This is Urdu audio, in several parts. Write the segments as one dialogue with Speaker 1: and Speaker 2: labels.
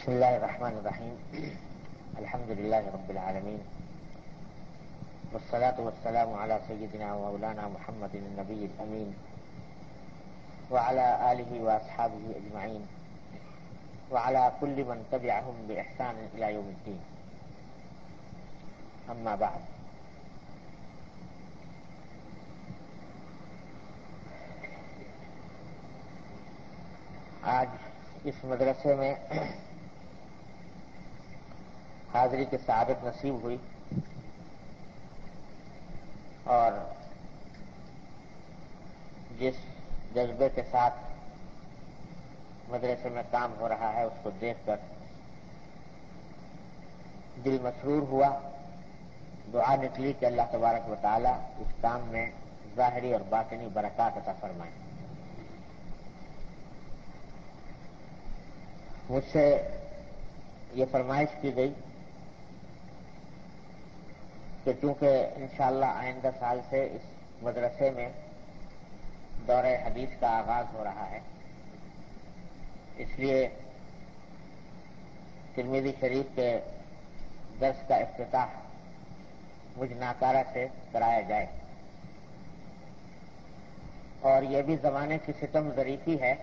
Speaker 1: بسم الله الرحمن الرحيم. الحمد لله رب العالمين، والصلاة والسلام على سيدنا ومولانا محمد النبي الأمين وعلى آله وأصحابه أجمعين وعلى كل من تبعهم بإحسان إلى يوم الدين. أما بعد، آج اس مدرسے میں حاضری کی سعادت نصیب ہوئی اور جس جذبے کے ساتھ مدرسے میں کام ہو رہا ہے اس کو دیکھ کر دل مسرور ہوا. دعا نکلی کہ اللہ تبارک و تعالی اس کام میں ظاہری اور باطنی برکات عطا فرمائے. مجھ سے یہ فرمائش کی گئی کہ چونکہ انشاءاللہ آئندہ سال سے اس مدرسے میں دورہ حدیث کا آغاز ہو رہا ہے، اس لیے ترمذی شریف کے درس کا افتتاح مجھ ناکارہ سے کرایا جائے. اور یہ بھی زمانے کی ستم ظریفی ہے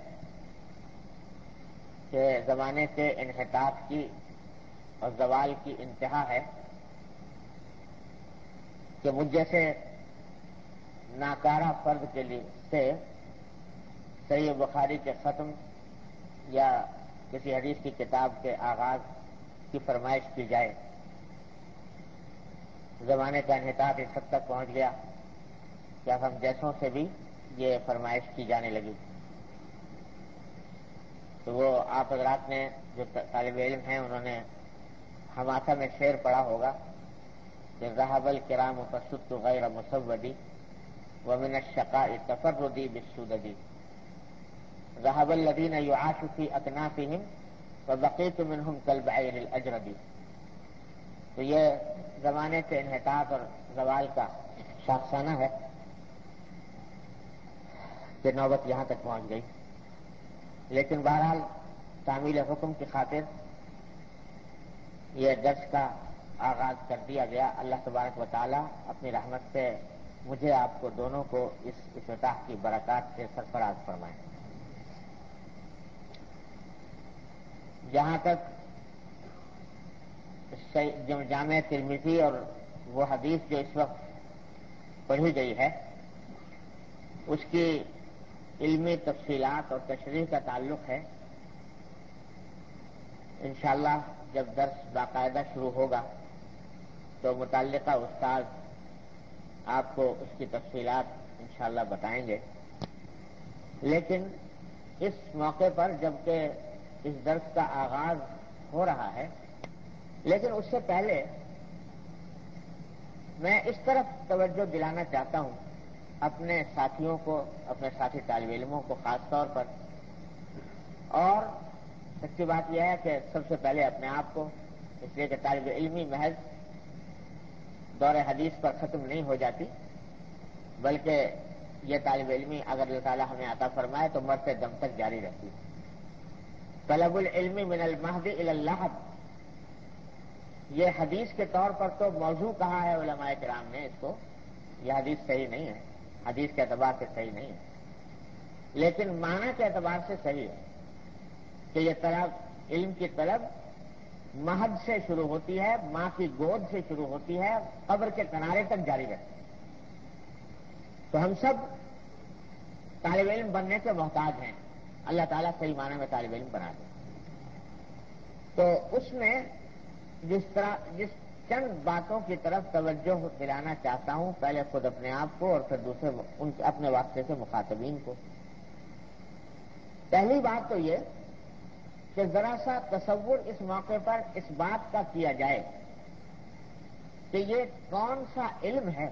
Speaker 1: کہ زمانے کے انحطاط کی اور زوال کی انتہا ہے کہ مجھ جیسے ناکارہ فرد کے لیے سے صحیح بخاری کے ختم یا کسی حدیث کی کتاب کے آغاز کی فرمائش کی جائے. زمانے کا انحطاط اس حد تک پہنچ گیا کہ اب ہم جیسوں سے بھی یہ فرمائش کی جانے لگی. تو وہ آپ حضرات نے جو طالب علم ہیں انہوں نے حماسہ میں شعر پڑھا ہوگا کہ ذهب الكرام فصدت غیر مسودی ومن الشقاء تفردی بالسوددی ذهب الذين يعاش في اکنافهم وبقيت منهم كالبعير الاجردی. تو یہ زمانے کے انحطاط اور زوال کا شاخسانہ ہے کہ نوبت یہاں تک پہنچ گئی. لیکن بہرحال تعمیل حکم کی خاطر یہ درس کا آغاز کر دیا گیا. اللہ تبارک و تعالی اپنی رحمت سے مجھے آپ کو دونوں کو اس افتتاح کی برکات سے سرفراز فرمائے. جہاں تک جامع ترمذی اور وہ حدیث جو اس وقت پڑھی گئی ہے اس کی علمی تفصیلات اور تشریح کا تعلق ہے، انشاءاللہ جب درس باقاعدہ شروع ہوگا تو متعلقہ استاد آپ کو اس کی تفصیلات انشاءاللہ بتائیں گے. لیکن اس موقع پر جبکہ اس درس کا آغاز ہو رہا ہے، لیکن اس سے پہلے میں اس طرف توجہ دلانا چاہتا ہوں اپنے ساتھیوں کو، اپنے ساتھی طالب علموں کو خاص طور پر، اور سچی بات یہ ہے کہ سب سے پہلے اپنے آپ کو، اس لیے کہ طالب علمی محض دور حدیث پر ختم نہیں ہو جاتی، بلکہ یہ طالب علمی اگر اللہ تعالیٰ ہمیں عطا فرمائے تو مرتے دم تک جاری رہتی ہے. طلب العلم من المہد الی اللحد، یہ حدیث کے طور پر تو موضوع کہا ہے علماء کرام نے اس کو، یہ حدیث صحیح نہیں ہے، حدیث کے اعتبار سے صحیح نہیں ہے، لیکن معنی کے اعتبار سے صحیح ہے کہ یہ طلب، علم کی طلب مہد سے شروع ہوتی ہے، ماں کی گود سے شروع ہوتی ہے، قبر کے کنارے تک جاری رہتی ہے. تو ہم سب طالب علم بننے کے محتاج ہیں، اللہ تعالیٰ صحیح معنی میں طالب علم بنا دے. تو اس میں جس چند باتوں کی طرف توجہ دلانا چاہتا ہوں، پہلے خود اپنے آپ کو اور پھر دوسرے اپنے واسطے سے مخاطبین کو. پہلی بات تو یہ کہ ذرا سا تصور اس موقع پر اس بات کا کیا جائے کہ یہ کون سا علم ہے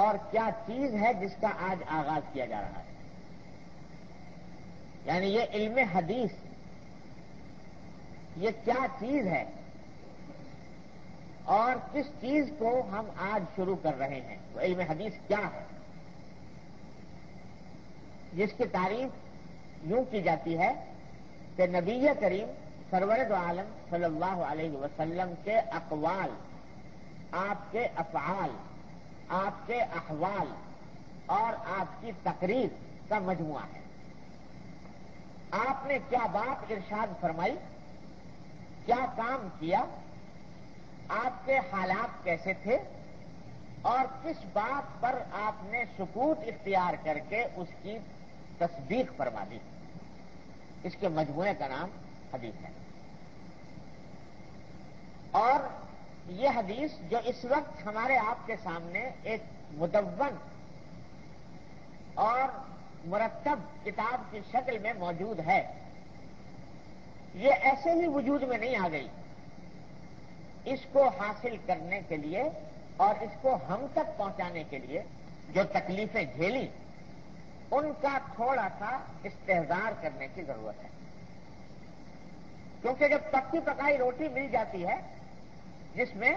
Speaker 1: اور کیا چیز ہے جس کا آج آغاز کیا جا رہا ہے. یعنی یہ علم حدیث یہ کیا چیز ہے اور کس چیز کو ہم آج شروع کر رہے ہیں. وہ علم حدیث کیا ہے جس کی تعریف یوں کی جاتی ہے کہ نبی کریم سرور دو عالم صلی اللہ علیہ وسلم کے اقوال، آپ کے افعال، آپ کے احوال اور آپ کی تقریر کا مجموعہ ہے۔ آپ نے کیا بات ارشاد فرمائی، کیا کام کیا، آپ کے حالات کیسے تھے اور کس بات پر آپ نے سکوت اختیار کر کے اس کی تصدیق فرما دی، اس کے مجموعے کا نام حدیث ہے۔ اور یہ حدیث جو اس وقت ہمارے آپ کے سامنے ایک مدون اور مرتب کتاب کی شکل میں موجود ہے، یہ ایسے ہی وجود میں نہیں آ گئی۔ اس کو حاصل کرنے کے لیے اور اس کو ہم تک پہنچانے کے لیے جو تکلیفیں جھیلی، ان کا تھوڑا سا استحضار کرنے کی ضرورت ہے۔ کیونکہ جب پکی پکائی روٹی مل جاتی ہے جس میں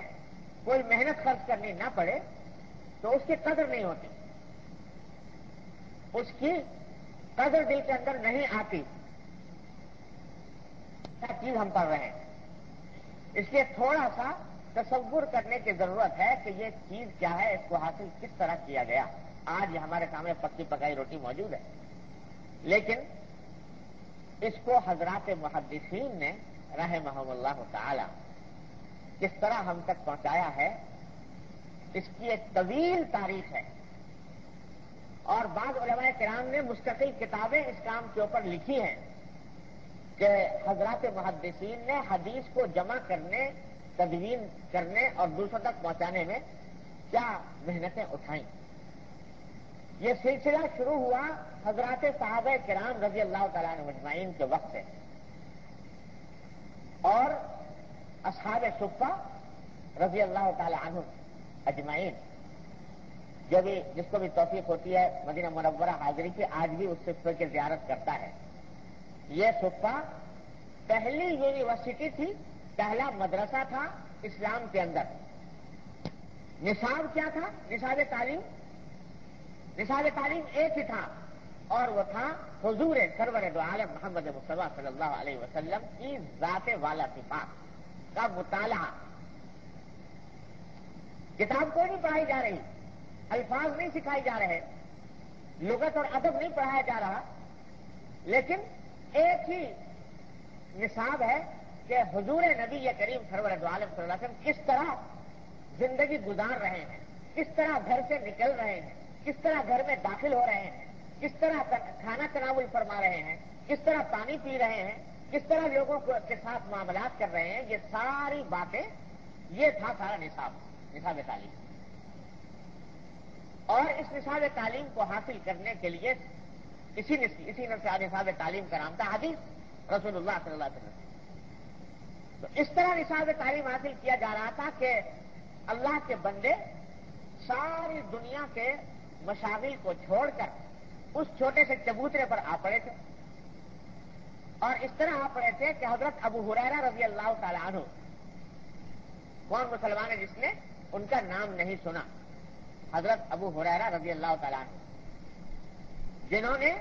Speaker 1: کوئی محنت خرچ کرنی نہ پڑے تو اس کی قدر نہیں ہوتی، اس کی قدر دل کے اندر نہیں آتی۔ کیا چیز ہم پڑھ رہے ہیں، اس لیے تھوڑا سا تصور کرنے کی ضرورت ہے کہ یہ چیز کیا ہے، اس کو حاصل کس طرح کیا گیا۔ آج ہمارے سامنے پکی پکائی روٹی موجود ہے، لیکن اس کو حضرات محدثین نے رحمہم اللہ تعالی کس طرح ہم تک پہنچایا ہے، اس کی ایک طویل تاریخ ہے۔ اور بعض علماء کرام نے مستقل کتابیں اس کام کے اوپر لکھی ہیں کہ حضرات محدثین نے حدیث کو جمع کرنے، تدوین کرنے اور دوسروں تک پہنچانے میں کیا محنتیں اٹھائیں۔ یہ سلسلہ شروع ہوا حضرات صحابہ کرام رضی اللہ تعالیٰ عنہ اجمعین کے وقت سے، اور اصحاب صفہ رضی اللہ تعالی عنہ اجمعین، جس کو بھی توفیق ہوتی ہے مدینہ منورہ حاضری کی، آج بھی اس صفے کی زیارت کرتا ہے۔ یہ صفہ پہلی یونیورسٹی تھی، پہلا مدرسہ تھا اسلام کے اندر۔ نصاب کیا تھا؟ نصاب تعلیم ایک ہی تھا، اور وہ تھا حضور سرور دو عالم محمد مصطفیٰ صلی اللہ علیہ وسلم کی ذات والا صفات کا مطالعہ۔ کتاب کوئی نہیں پڑھائی جا رہی، الفاظ نہیں سکھائی جا رہے، لغت اور ادب نہیں پڑھایا جا رہا، لیکن ایک ہی نصاب ہے کہ حضور نبی کریم سرور دو عالم صلی اللہ علیہ وسلم کس طرح زندگی گزار رہے ہیں، کس طرح گھر سے نکل رہے ہیں، کس طرح گھر میں داخل ہو رہے ہیں، کس طرح کھانا تناول فرما رہے ہیں، کس طرح پانی پی رہے ہیں، کس طرح لوگوں کے ساتھ معاملات کر رہے ہیں، یہ ساری باتیں، یہ تھا سارا نصاب تعلیم۔ اور اس نصاب تعلیم کو حاصل کرنے کے لیے اسی نصاب تعلیم کا نام تھا حدیث رسول اللہ صلی اللہ علیہ وسلم۔ تو اس طرح نصاب تعلیم حاصل کیا جا رہا تھا کہ اللہ کے بندے ساری دنیا کے مشاغل کو چھوڑ کر اس چھوٹے سے چبوترے پر آ پڑے تھے، اور اس طرح آ پڑے تھے کہ حضرت ابو ہریرہ رضی اللہ تعالی عنہ، کون مسلمان ہے جس نے ان کا نام نہیں سنا؟ حضرت ابو ہریرہ رضی اللہ تعالی عنہ، جنہوں نے